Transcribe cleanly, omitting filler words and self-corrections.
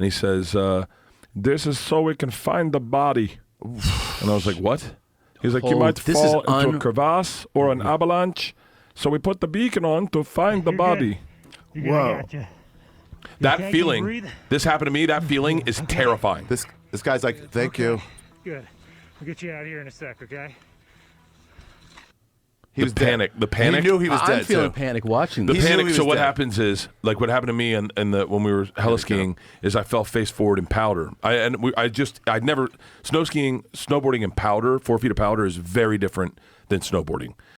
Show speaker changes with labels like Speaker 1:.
Speaker 1: And he says, this is so we can find the body. And I was like, what? He's like, you might fall into a crevasse or an avalanche, so we put the beacon on to find the body.
Speaker 2: Whoa.
Speaker 1: That feeling, this happened to me, that feeling is terrifying.
Speaker 3: This guy's like, thank you.
Speaker 2: Good. We'll get you out of here in a sec, okay?
Speaker 3: He was
Speaker 1: panic.
Speaker 3: dead.
Speaker 1: The panic.
Speaker 3: He knew he was dead,
Speaker 4: I'm feeling
Speaker 3: too.
Speaker 4: panic watching
Speaker 1: The
Speaker 4: this.
Speaker 1: panic.
Speaker 3: he
Speaker 1: So
Speaker 3: was
Speaker 1: what
Speaker 3: dead.
Speaker 1: happens is, like what happened to me when we were heli skiing, is I fell face forward in powder. I'd never snowboarding in powder. 4 feet of powder is very different than snowboarding.